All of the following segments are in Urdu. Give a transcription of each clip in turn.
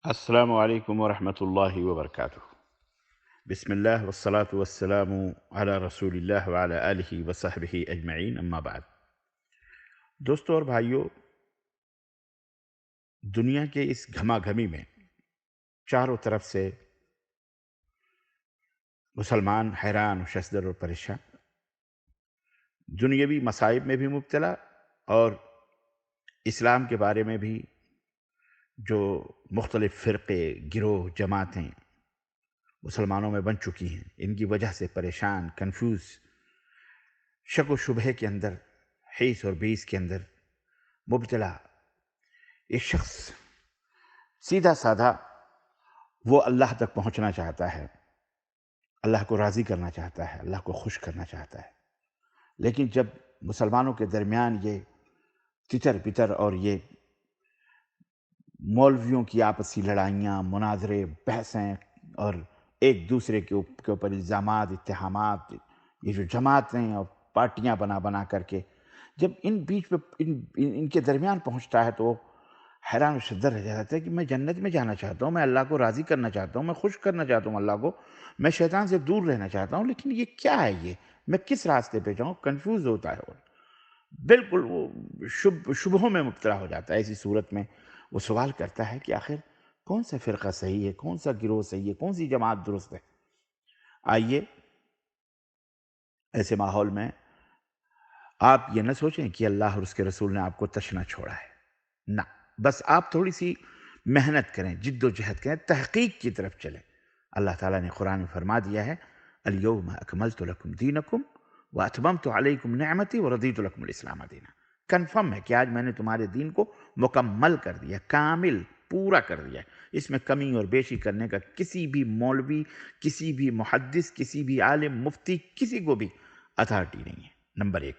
السلام علیکم ورحمۃ اللہ وبرکاتہ۔ بسم اللہ والصلاة والسلام علی رسول اللہ وعلی آلہ وصحبہ اجمعین، اما بعد۔ دوستو اور بھائیو، دنیا کے اس گھما گھمی میں چاروں طرف سے مسلمان حیران و ششدر اور پریشان، دنیاوی مصائب میں بھی مبتلا، اور اسلام کے بارے میں بھی جو مختلف فرقے، گروہ، جماعتیں مسلمانوں میں بن چکی ہیں، ان کی وجہ سے پریشان، کنفیوز، شک و شبہے کے اندر، حیث اور بیس کے اندر مبتلا ایک شخص سیدھا سادھا وہ اللہ تک پہنچنا چاہتا ہے، اللہ کو راضی کرنا چاہتا ہے، اللہ کو خوش کرنا چاہتا ہے، لیکن جب مسلمانوں کے درمیان یہ تتر بتر اور یہ مولویوں کی آپسی لڑائیاں، مناظرے، بحثیں اور ایک دوسرے کے اوپر الزامات، اتہامات، یہ جو جماعتیں اور پارٹیاں بنا بنا کر کے جب ان بیچ میں ان کے درمیان پہنچتا ہے تو وہ حیران و شدر رہ جاتا ہے کہ میں جنت میں جانا چاہتا ہوں، میں اللہ کو راضی کرنا چاہتا ہوں، میں خوش کرنا چاہتا ہوں اللہ کو، میں شیطان سے دور رہنا چاہتا ہوں، لیکن یہ کیا ہے، یہ میں کس راستے پہ جاؤں؟ کنفیوز ہوتا ہے، وہ بالکل وہ شبہوں میں مبتلا ہو جاتا ہے۔ ایسی صورت میں وہ سوال کرتا ہے کہ آخر کون سا فرقہ صحیح ہے، کون سا گروہ صحیح ہے، کون سی جماعت درست ہے؟ آئیے ایسے ماحول میں آپ یہ نہ سوچیں کہ اللہ اور اس کے رسول نے آپ کو تشنا چھوڑا ہے، نہ، بس آپ تھوڑی سی محنت کریں، جد و جہد کریں، تحقیق کی طرف چلیں۔ اللہ تعالیٰ نے قرآن میں فرما دیا ہے، اليوم اکملت لکم دینکم واتممت علیکم نعمتی ورضیت لکم الاسلام دینا۔ کنفرم ہے کہ آج میں نے تمہارے دین کو مکمل کر دیا، کامل، پورا کر دیا۔ اس میں کمی اور بیشی کرنے کا کسی بھی مولوی، کسی بھی محدث، کسی بھی عالم، مفتی، کسی کو بھی اتھارٹی نہیں ہے، نمبر ایک۔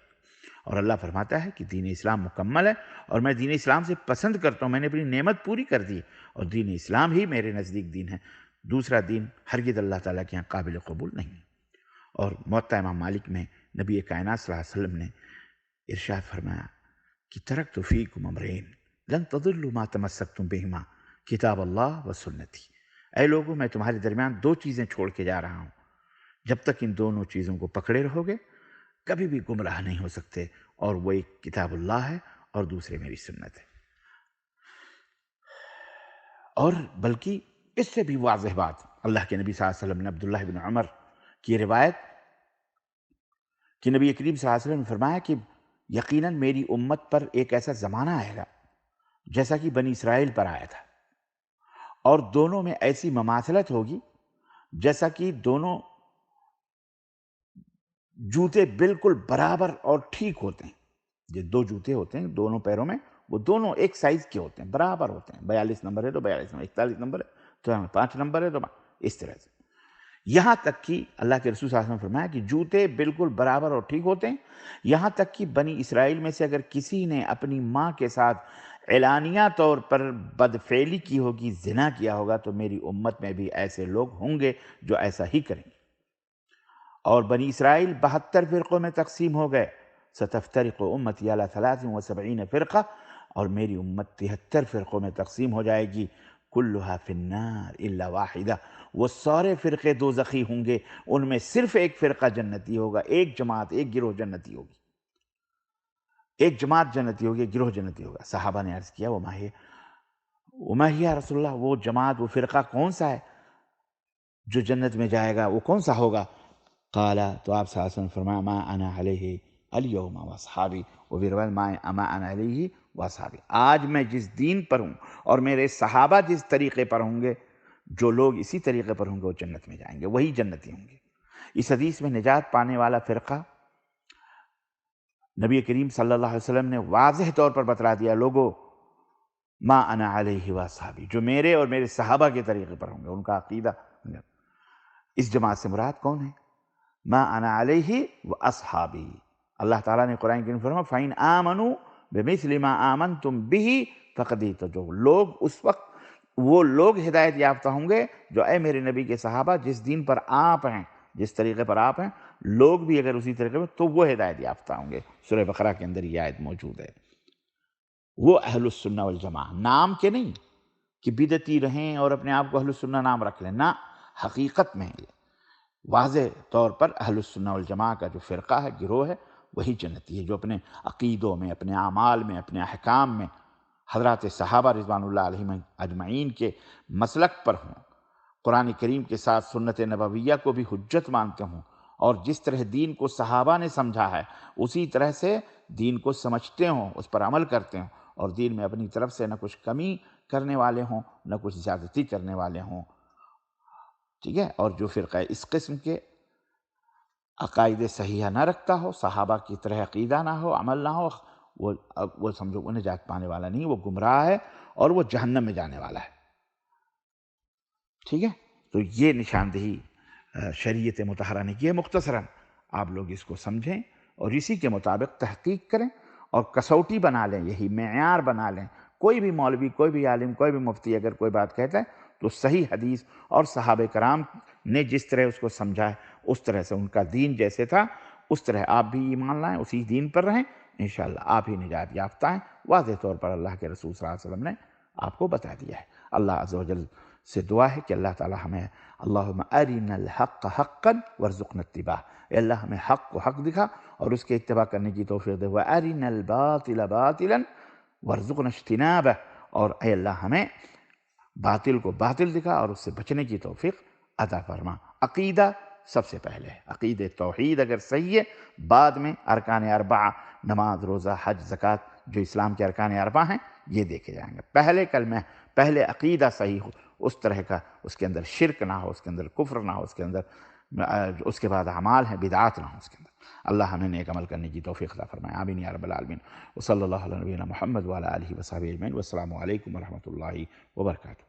اور اللہ فرماتا ہے کہ دین اسلام مکمل ہے، اور میں دین اسلام سے پسند کرتا ہوں، میں نے اپنی نعمت پوری کر دی، اور دین اسلام ہی میرے نزدیک دین ہے، دوسرا دین ہرگز اللہ تعالیٰ کے یہاں قابل قبول نہیں۔ اور موطا امام مالک میں نبی کائنات صلی اللہ علیہ وسلم نے ارشاد فرمایا کہ ترکت فیکم امرین لن تضلوا ما تمسکتم بہما کتاب اللہ و سنتی۔ اے لوگوں، میں تمہارے درمیان دو چیزیں چھوڑ کے جا رہا ہوں، جب تک ان دونوں چیزوں کو پکڑے رہو گے کبھی بھی گمراہ نہیں ہو سکتے، اور وہ ایک کتاب اللہ ہے اور دوسرے میری سنت ہے۔ اور بلکہ اس سے بھی واضح بات، اللہ کے نبی صلی اللہ علیہ وسلم نے عبداللہ بن عمر کی روایت کہ نبی کریم صلی اللہ علیہ وسلم نے فرمایا کہ یقیناً میری امت پر ایک ایسا زمانہ آئے گا جیسا کہ بنی اسرائیل پر آیا تھا، اور دونوں میں ایسی مماثلت ہوگی جیسا کہ دونوں جوتے بالکل برابر اور ٹھیک ہوتے ہیں۔ یہ دو جوتے ہوتے ہیں دونوں پیروں میں، وہ دونوں ایک سائز کے ہوتے ہیں، برابر ہوتے ہیں، 42 نمبر ہے تو 42 نمبر، 41 نمبر ہے تو 5 نمبر ہے تو اس طرح سے، یہاں تک کہ اللہ کے رسول صلی اللہ علیہ وسلم نے فرمایا کہ جوتے بالکل برابر اور ٹھیک ہوتے ہیں، یہاں تک کہ بنی اسرائیل میں سے اگر کسی نے اپنی ماں کے ساتھ اعلانیہ طور پر بدفعلی کی ہوگی، زنا کیا ہوگا، تو میری امت میں بھی ایسے لوگ ہوں گے جو ایسا ہی کریں گے۔ اور بنی اسرائیل 72 فرقوں میں تقسیم ہو گئے، ستفترق امتی علی 73 فرقہ، اور میری امت 73 فرقوں میں تقسیم ہو جائے گی، کلھا فی النار الا واحدہ، وہ سارے فرقے دوزخی ہوں گے، ان میں صرف ایک فرقہ جنتی ہوگا، ایک جماعت، ایک گروہ جنتی ہوگی، ایک جماعت جنتی ہوگی، ایک گروہ جنتی ہوگا۔ صحابہ نے عرض کیا وما ہی یا رسول اللہ، وہ جماعت، وہ فرقہ کون سا ہے جو جنت میں جائے گا، وہ کون سا ہوگا؟ قال، تو آپ صلی اللہ علیہ وسلم نے فرمایا ما انا علیہ الیوم واصحابی، وہ بھی روایت ما انا علیہ واصحابی، آج میں جس دین پر ہوں اور میرے صحابہ جس طریقے پر ہوں گے، جو لوگ اسی طریقے پر ہوں گے وہ جنت میں جائیں گے، وہی جنتی ہوں گے۔ اس حدیث میں نجات پانے والا فرقہ نبی کریم صلی اللہ علیہ وسلم نے واضح طور پر بتلا دیا، لوگوں ما انا علیہ واصحابی، جو میرے اور میرے صحابہ کے طریقے پر ہوں گے، ان کا عقیدہ۔ اس جماعت سے مراد کون ہے؟ ما انا علیہ و اصحابی، اللہ تعالیٰ نے قرآن کریم میں فرمایا فَإِنْ آمَنُوا بِمِثْلِ مَا آمَنْتُمْ بِهِ فَقَدْ اهْتَدَوْا، لوگ اس وقت وہ لوگ ہدایت یافتہ ہوں گے جو اے میرے نبی کے صحابہ جس دین پر آپ ہیں، جس طریقے پر آپ ہیں، لوگ بھی اگر اسی طریقے پر، تو وہ ہدایت یافتہ ہوں گے۔ سورہ بقرہ کے اندر یہ آیت موجود ہے۔ وہ اہل السنہ والجماعہ، نام کے نہیں، کہ بدعتی رہیں اور اپنے آپ کو اہل السنہ نام رکھ لیں، نہ، حقیقت میں یہ واضح طور پر اہل السنہ والجماعہ کا جو فرقہ ہے، گروہ ہے، وہی جنتی ہے، جو اپنے عقیدوں میں، اپنے اعمال میں، اپنے احکام میں حضرات صحابہ رضوان اللہ علیہم اجمعین کے مسلک پر ہوں، قرآن کریم کے ساتھ سنت نبویہ کو بھی حجت مانتے ہوں، اور جس طرح دین کو صحابہ نے سمجھا ہے اسی طرح سے دین کو سمجھتے ہوں، اس پر عمل کرتے ہوں، اور دین میں اپنی طرف سے نہ کچھ کمی کرنے والے ہوں نہ کچھ زیادتی کرنے والے ہوں، ٹھیک ہے؟ اور جو فرقہ اس قسم کے عقائد صحیحہ نہ رکھتا ہو، صحابہ کی طرح عقیدہ نہ ہو، عمل نہ ہو، وہ سمجھو وہ نجات پانے والا نہیں، وہ گمراہ ہے اور وہ جہنم میں جانے والا ہے، ٹھیک ہے؟ تو یہ نشاندہی شریعت مطہرہ نے کی ہے مختصراً، آپ لوگ اس کو سمجھیں اور اسی کے مطابق تحقیق کریں اور کسوٹی بنا لیں، یہی معیار بنا لیں۔ کوئی بھی مولوی، کوئی بھی عالم، کوئی بھی مفتی اگر کوئی بات کہتا ہے تو صحیح حدیث اور صحابہ کرام نے جس طرح اس کو سمجھا ہے اس طرح سے، ان کا دین جیسے تھا اس طرح آپ بھی ایمان لائیں، اسی دین پر رہیں، انشاءاللہ آپ ہی نجات یافتہ ہیں۔ واضح طور پر اللہ کے رسول صلی اللہ علیہ وسلم نے آپ کو بتا دیا ہے۔ اللہ عز و جل سے دعا ہے کہ اللہ تعالی ہمیں اللہم ارنا الحق حقا وارزقنا اتباعہ، اے اللہ ہمیں حق کو حق دکھا اور اس کے اتباع کرنے کی توفیق دے، وارنا الباطل باطلا وارزقنا اجتنابہ، اور اے اللہ ہمیں باطل کو باطل دکھا اور اس سے بچنے کی توفیق عطا فرما۔ عقیدہ سب سے پہلے ہے، عقید توحید اگر صحیح ہے، بعد میں ارکان اربعہ، نماز، روزہ، حج، زکوٰۃ، جو اسلام کے ارکان اربعہ ہیں یہ دیکھے جائیں گے۔ پہلے کلمہ، پہلے عقیدہ صحیح ہو، اس طرح کا اس کے اندر شرک نہ ہو، اس کے اندر کفر نہ ہو، اس کے اندر اس کے بعد اعمال ہیں بدعات نہ ہو اس کے اندر۔ اللہ ہمیں نیک عمل کرنے کی توفیق عطا فرمائے، آمین یا رب العالمین۔ وصلی اللہ علیہ نبینا محمد وعلی آلہ وصحبہ اجمعین، والسلام علیکم ورحمۃ اللہ وبرکاتہ۔